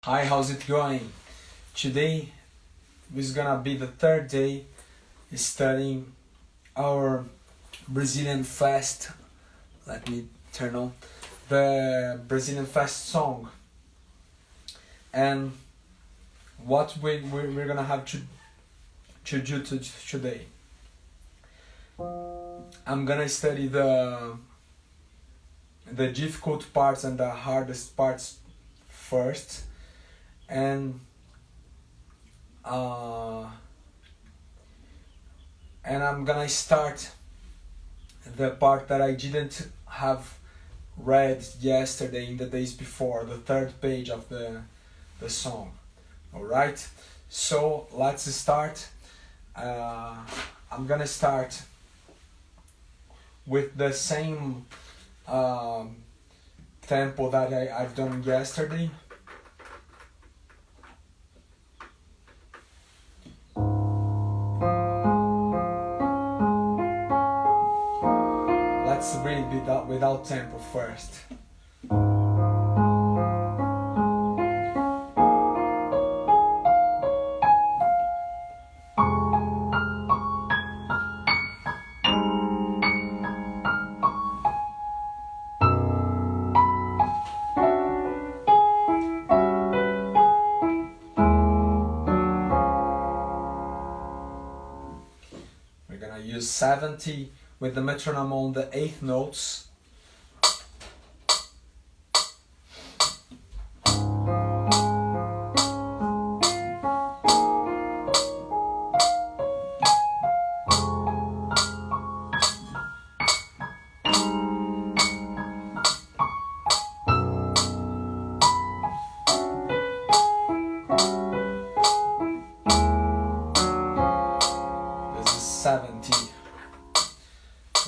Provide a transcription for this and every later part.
Hi, how's it going? Today is gonna be the third day studying our Brazilian Fest. Let me turn on the Brazilian Fest song. And what we're gonna have to do today. I'm gonna study the difficult parts and the hardest parts first, and I'm gonna start the part that I didn't have read yesterday in the days before, the third page of the song. Alright, so let's start. I'm gonna start with the same tempo that I've done yesterday. Let's read it without tempo first. We're gonna use 70 with the metronome on the 8th notes. This is 70.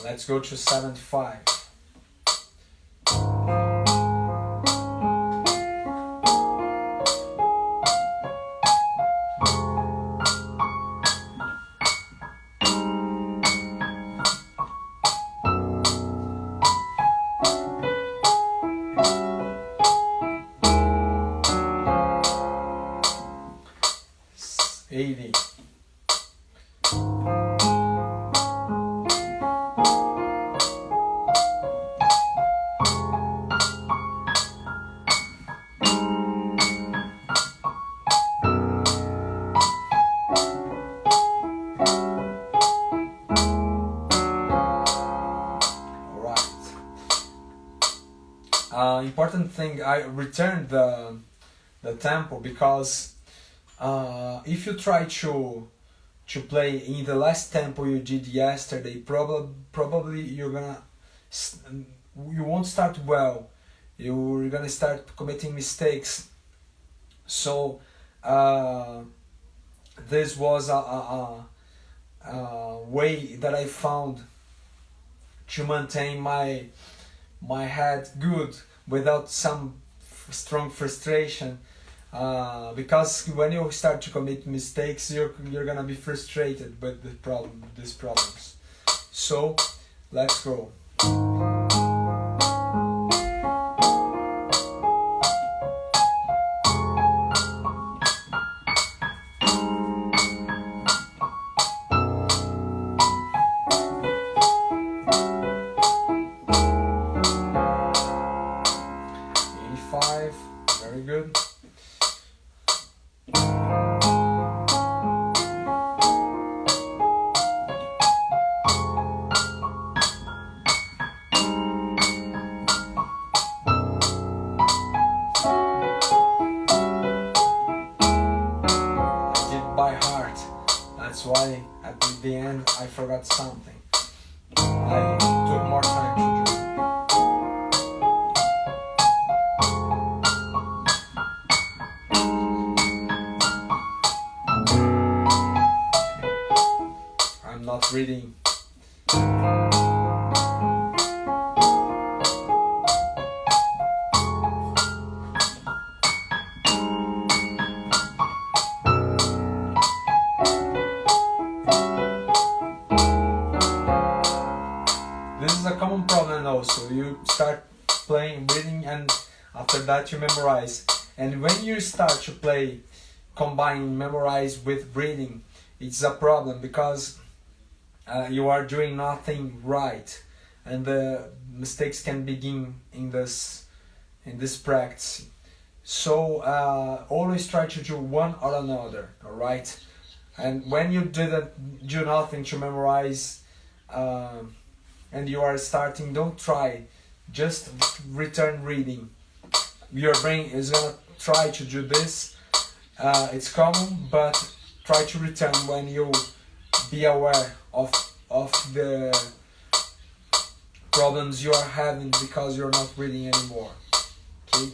Let's go to 75. S- 80. Important thing, I returned the tempo because if you try to play in the last tempo you did yesterday, probably you won't start well. You're gonna start committing mistakes. So this was a way that I found to maintain my head good without some strong frustration, because when you start to commit mistakes, you're gonna be frustrated with these problems. So let's go. Very good. I did by heart. That's why at the end I forgot something. I took more time to do. Not reading. This is a common problem also. You start playing, reading, and after that you memorize. And when you start to play combining memorize with reading, it's a problem because you are doing nothing right, and the mistakes can begin in this practice. So always try to do one or another, all right? And when you do nothing to memorize, and you are starting, don't try, just return reading. Your brain is gonna try to do this. It's common, but try to return when you be aware of the problems you are having because you're not reading anymore. Okay?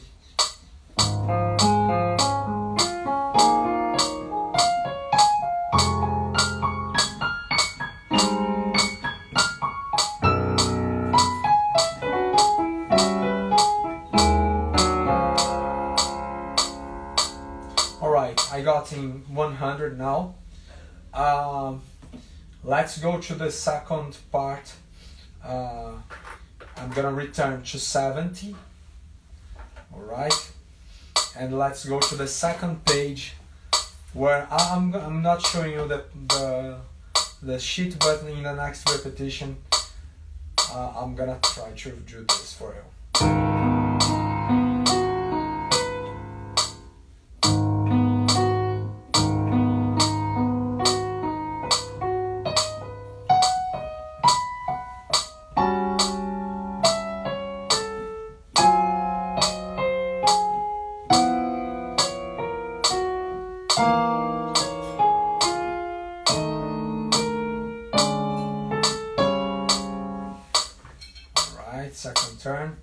Alright, I got in 100 now. Let's go to the second part. I'm gonna return to 70. Alright, and let's go to the second page where I'm not showing you the sheet, but in the next repetition I'm gonna try to do this for you. Second turn.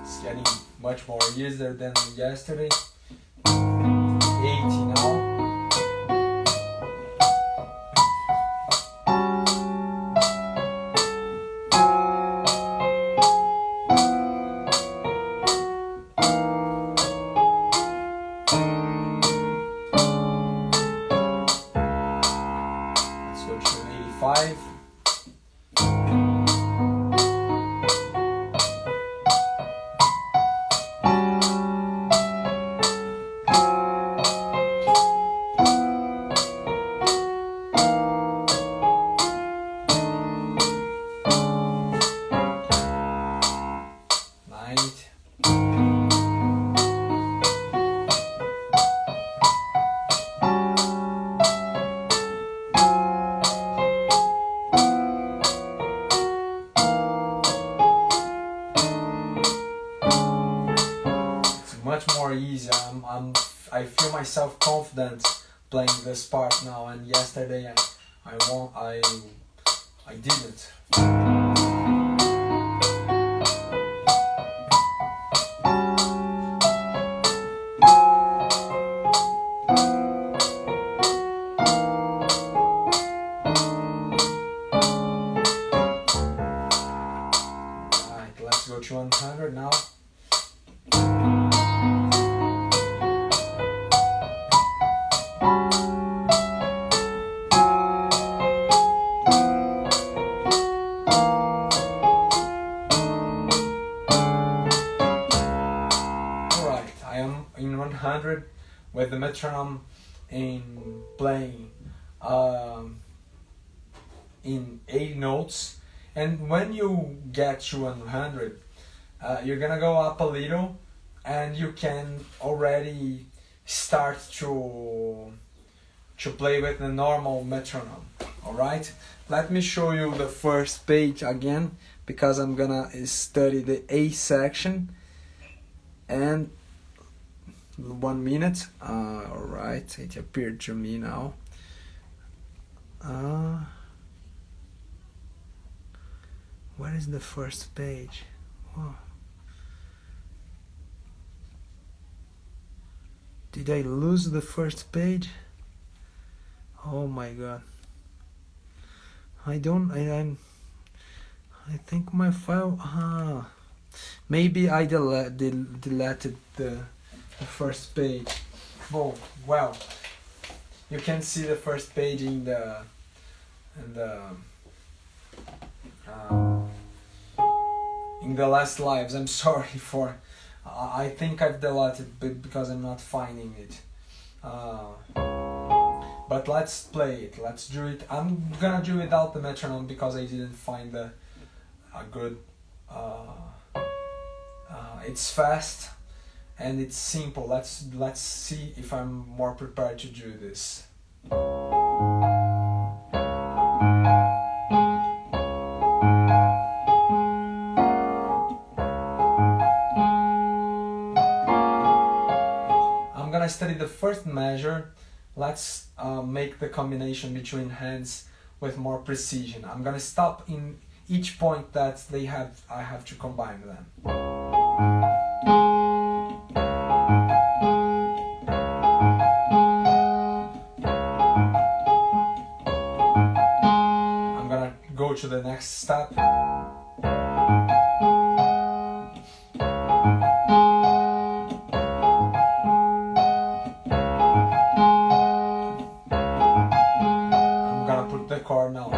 It's getting much more easier than yesterday. 80 now. Let's go to 85. Much more easy. I feel myself confident playing this part now, and yesterday I didn't. Right, let's go to 100 now. In 100 with the metronome in playing in 80 notes, and when you get to 100 you're gonna go up a little and you can already start to play with the normal metronome. Alright, let me show you the first page again because I'm gonna study the A section, and 1 minute. Alright, it appeared to me now. Where is the first page? Oh. Did I lose the first page? Oh my god. I think my file. Maybe I deleted the first page. Oh well, you can see the first page in the in the last lives. I'm sorry for. I think I've deleted because I'm not finding it. But let's play it. Let's do it. I'm gonna do without the metronome because I didn't find a good. It's fast and it's simple. Let's see if I'm more prepared to do this. I'm gonna study the first measure. Let's make the combination between hands with more precision. I'm gonna stop in each point that I have to combine them. I'm gonna go to the next step. The chord now.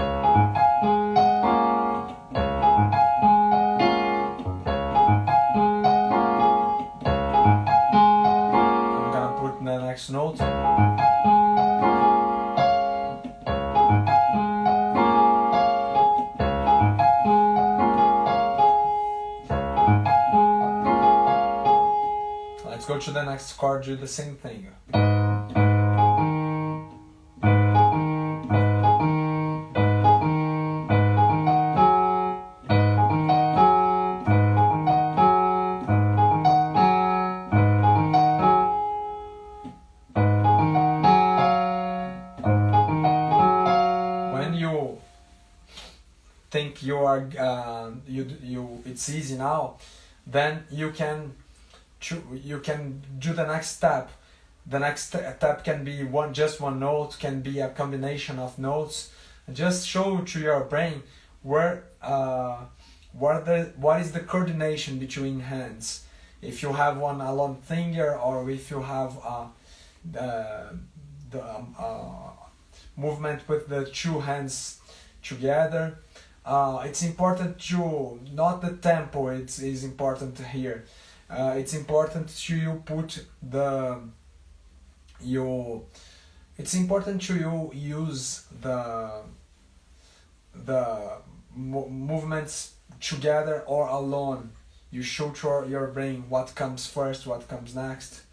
I'm gonna put the next note. Let's go to the next chord, do the same thing. Think you are it's easy now, then you can do the next step. The next step can be just one note, can be a combination of notes. Just show to your brain what is the coordination between hands. If you have a long finger, or if you have the movement with the two hands together. It's important to, not the tempo, is important here. It's important to you put it's important to you use the movements together or alone. You show to your brain what comes first, what comes next.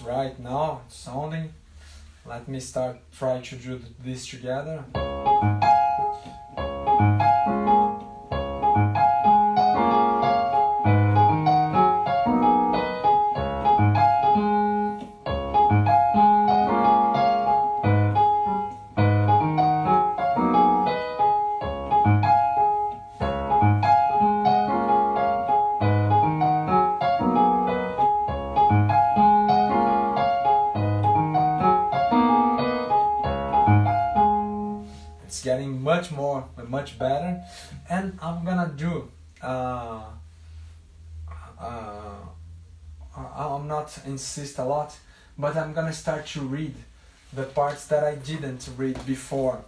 Right now, it's sounding. Let me try to do this together. Getting much better, and I'm gonna do I'm not insist a lot, but I'm gonna start to read the parts that I didn't read before.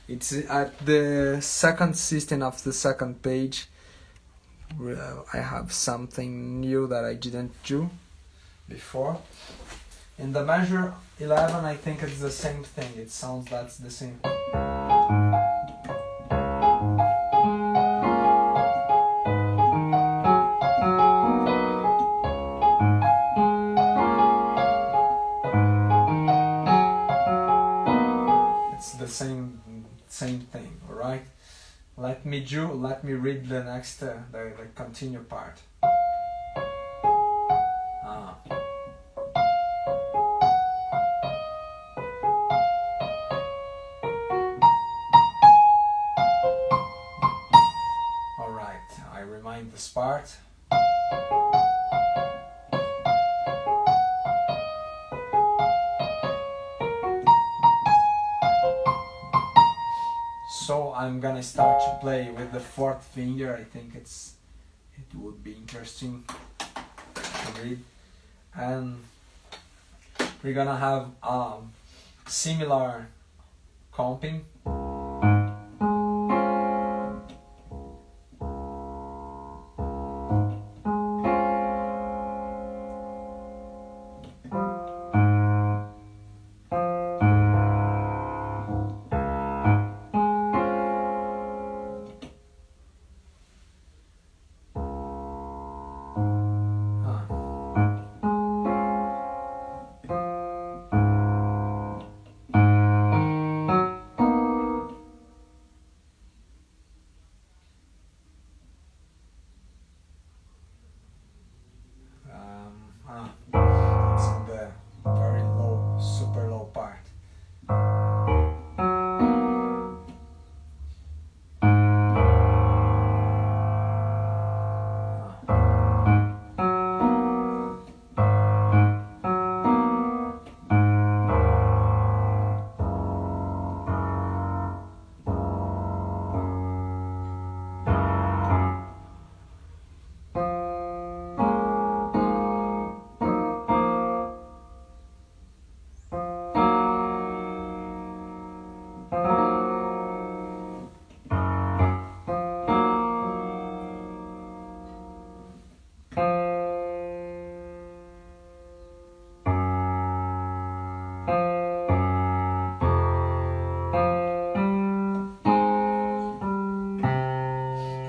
It's at the second system of the second page. I have something new that I didn't do before. In the measure 11, I think it's the same thing. It sounds that's the same. It's the same thing, all right? Let me read the next, the continue part. All right, I remind this part. So I'm gonna start to play with the fourth finger. I think it would be interesting to read, and we're gonna have similar comping. It's on the very low, super low part.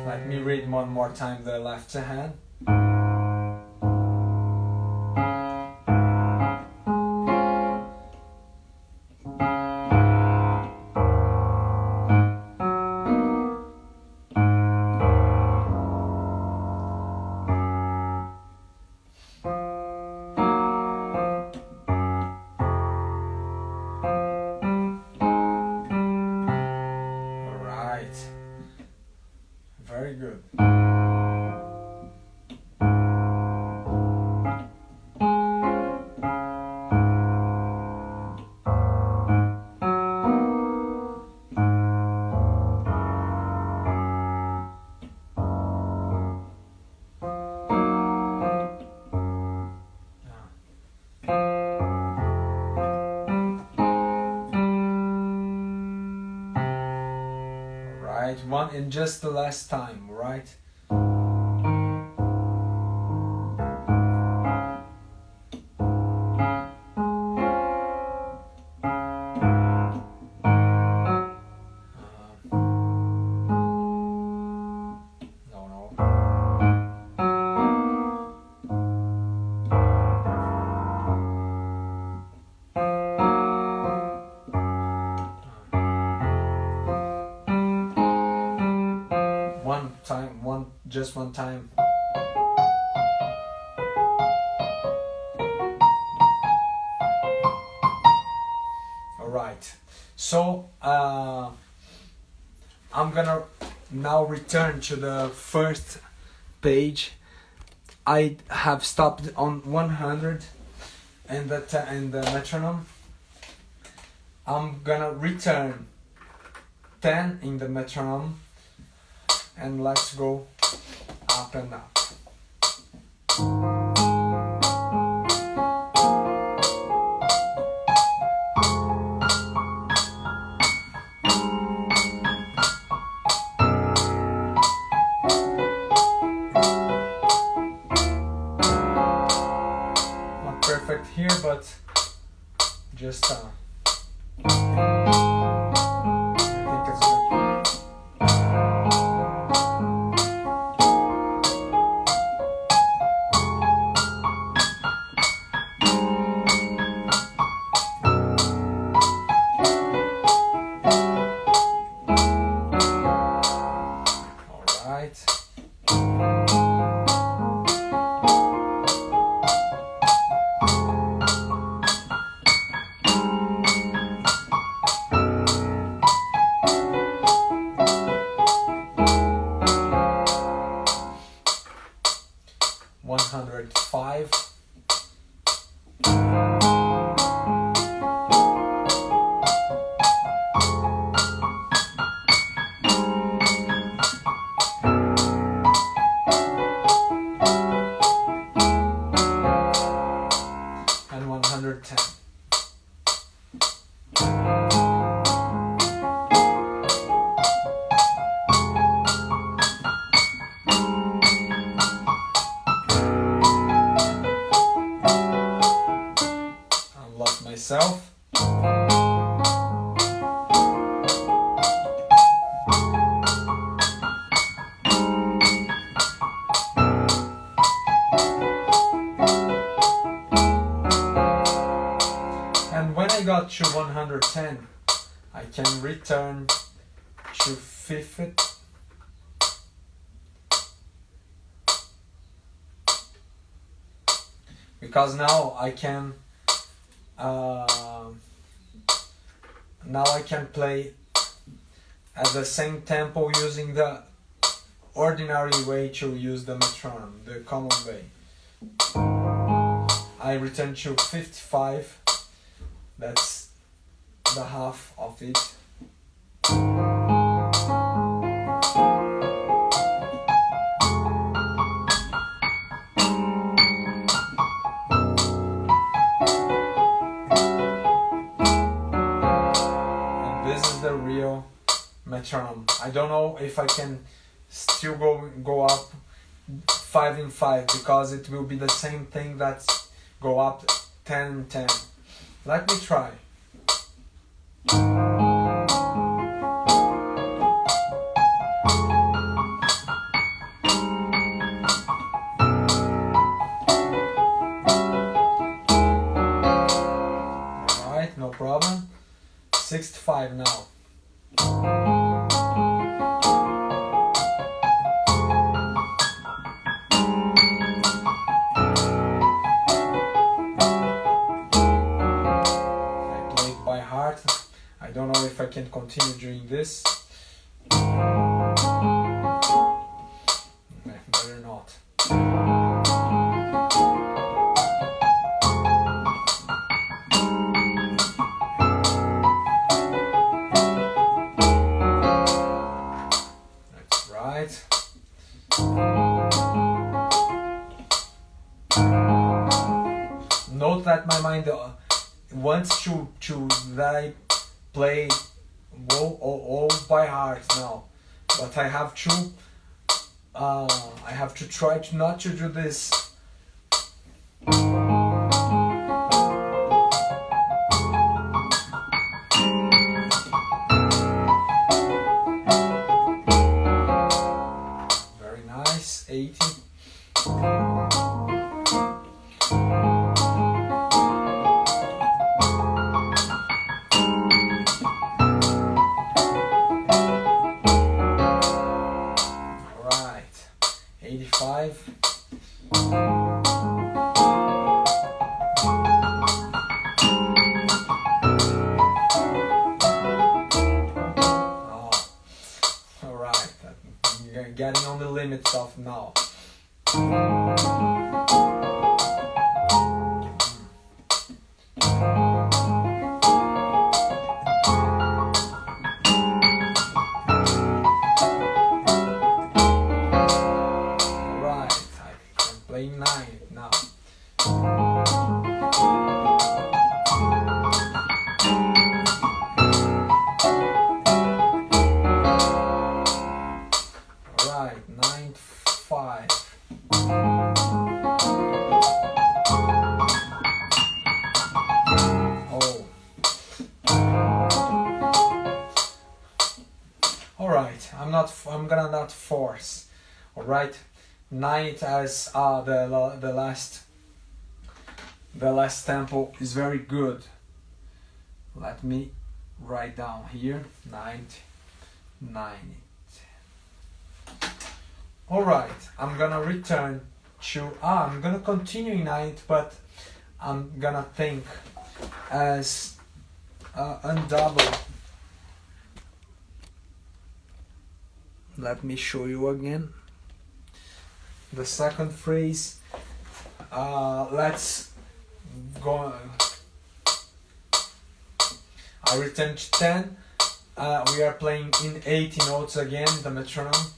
Let me read one more time the left hand. Very good. One in just the last time, right? Just one time. All right. So I'm gonna now return to the first page. I have stopped on 100 and the metronome. I'm gonna return 10 in the metronome, and let's go up and up. Not perfect here, but just I think it's good. Alright. $105. And 110. Unlock myself. And when I got to 110, I can return to 50. Because now I can play at the same tempo using the ordinary way to use the metronome, the common way. I return to 55. That's the half of it. And this is the real metronome. I don't know if I can still go up 5 in 5 because it will be the same thing that go up 10 in 10. Let me try. Alright, no problem. 65 now. I don't know if I can continue doing this. Better not. That's right. Note that my mind wants to that I play all by heart now, but I have to try not to do this. Very nice, 80. Getting on the limits of now. Alright, I can play 9 now. Alright, 9, 5. gonna not force. All right, 9th as the last tempo is very good. Let me write down here 9th. All right, I'm gonna return to I'm gonna continue in 9th, but I'm gonna think as undouble. Let me show you again the second phrase. Let's go. I return to 10. We are playing in 80 notes again, the metronome,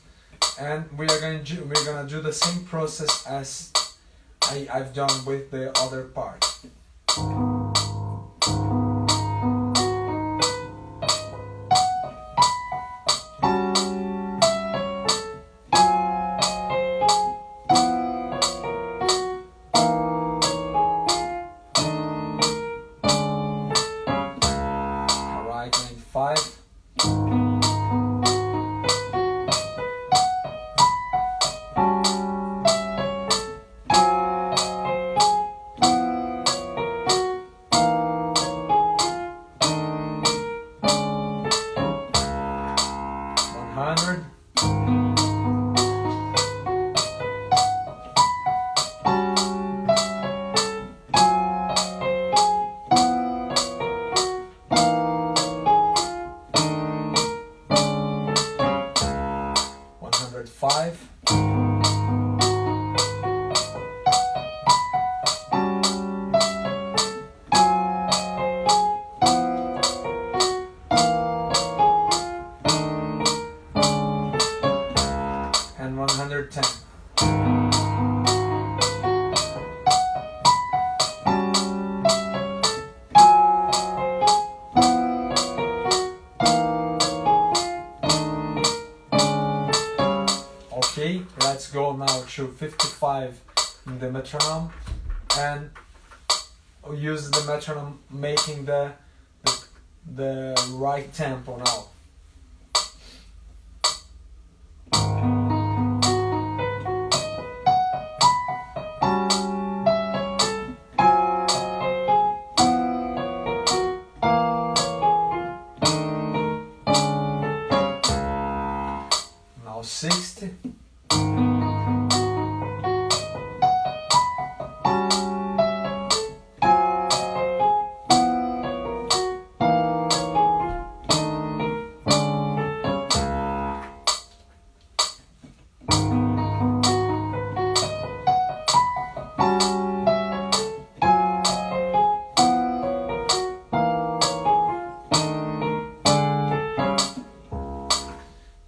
and we're gonna do the same process as I've done with the other part. Alright, 95. And 110. Okay, let's go now to 55 in the metronome and use the metronome making the right tempo now. Now 60.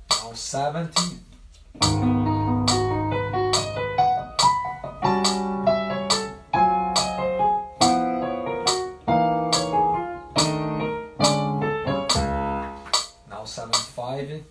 Now 70. Now 75.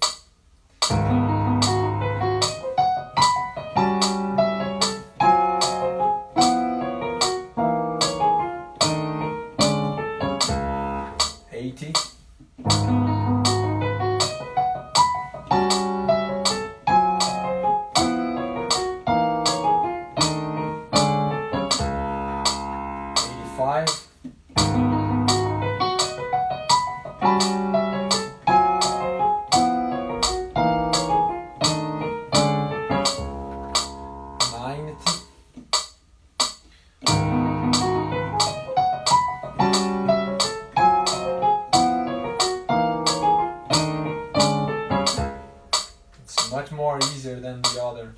It's much more easier than the other.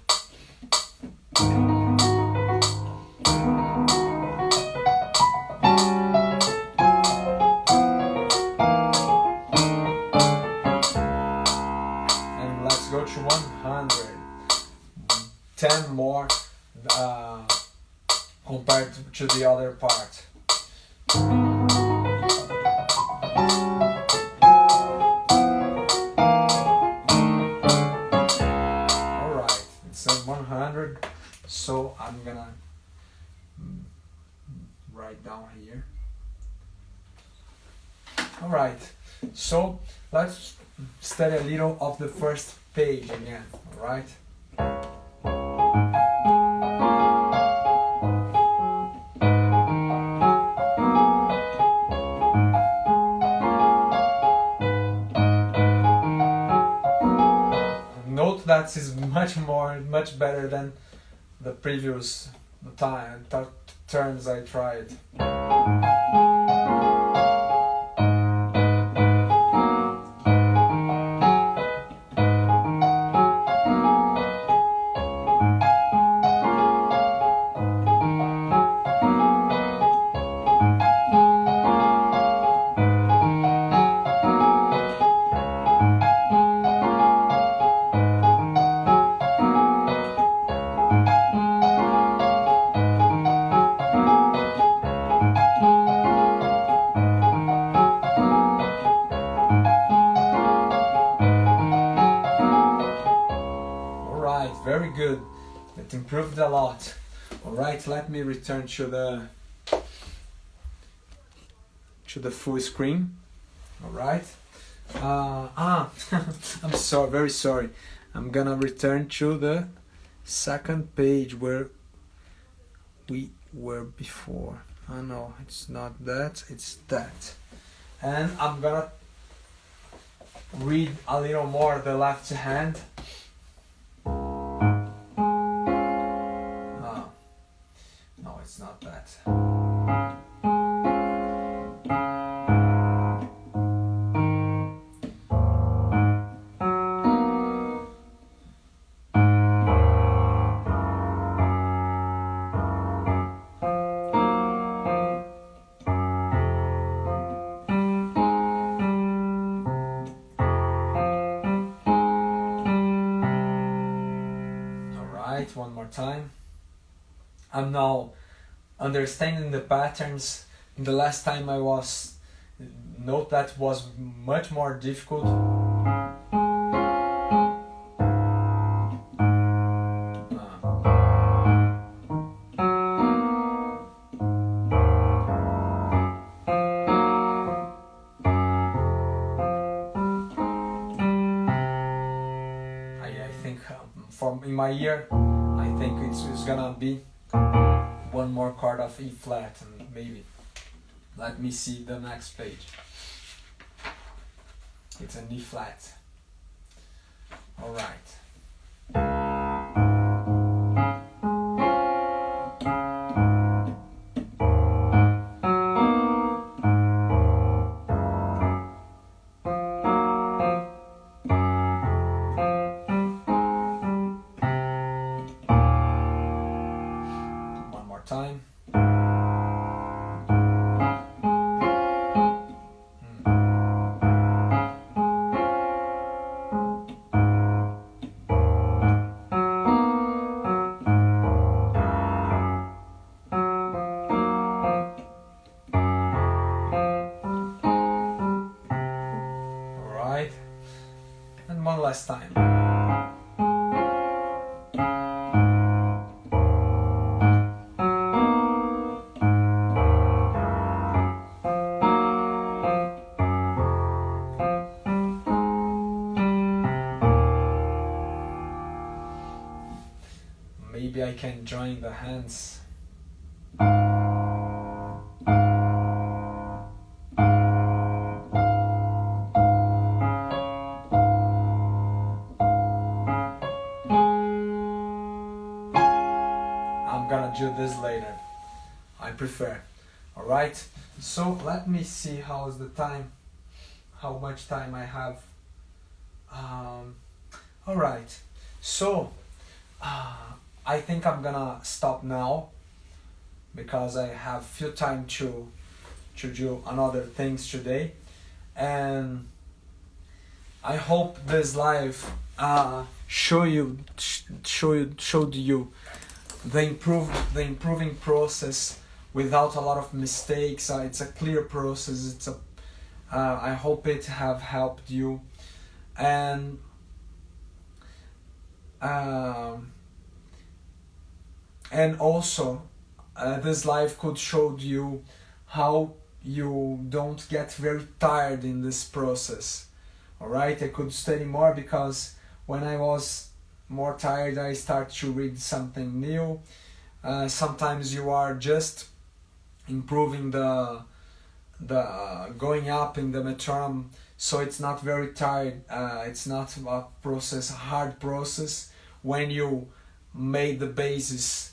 And let's go to 100. 10 more compared to the other part. Alright, it's 100, so I'm gonna write down here. Alright, so let's study a little of the first page again, alright? Note that is much better than the previous turns I tried. Very good. It improved a lot. Alright, let me return to the full screen. Alright. I'm sorry, very sorry. I'm gonna return to the second page where we were before. Oh no, it's not that, it's that. And I'm gonna read a little more the left hand. It's not that. All right, one more time. I'm now understanding the patterns. The last time I was, note that was much more difficult. I think from in my ear, I think it's gonna be one more chord of E flat, and maybe let me see the next page. It's an E flat. All right. Time. All right, and one last time. Maybe I can join the hands. I'm gonna do this later. I prefer. Alright, so let me see how's the time, how much time I have. Alright, so I think I'm gonna stop now because I have few time to do another things today, and I hope this live showed you the improving process without a lot of mistakes. It's a clear process. I hope it have helped you, and also this live could show you how you don't get very tired in this process. Alright, I could study more because when I was more tired I start to read something new. Sometimes you are just improving the going up in the metronome, so it's not very tired. It's not a hard process when you made the basis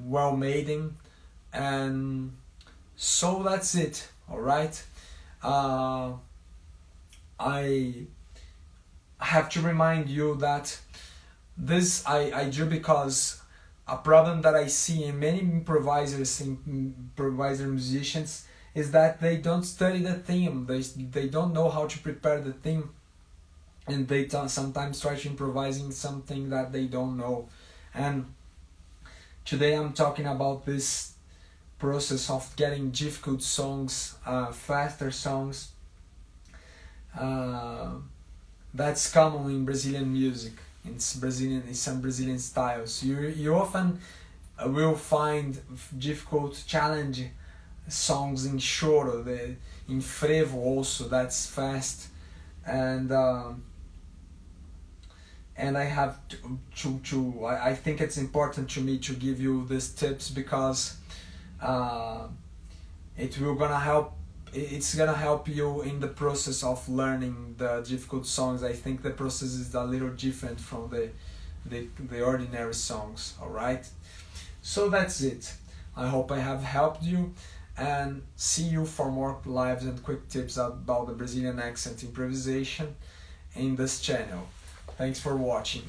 well made in. And so that's it. All right. I have to remind you that this I do because a problem that I see in many improviser musicians is that they don't study the theme. They don't know how to prepare the theme, and they sometimes try to improvising something that they don't know. And today I'm talking about this process of getting difficult songs, faster songs. That's common in Brazilian music. In some Brazilian styles. You often will find difficult challenge songs in choro, in frevo also, that's fast. And I have I think it's important to me to give you these tips because it's gonna help you in the process of learning the difficult songs. I think the process is a little different from the ordinary songs. All right, so that's it. I hope I have helped you, and see you for more lives and quick tips about the Brazilian accent improvisation in this channel. Thanks for watching.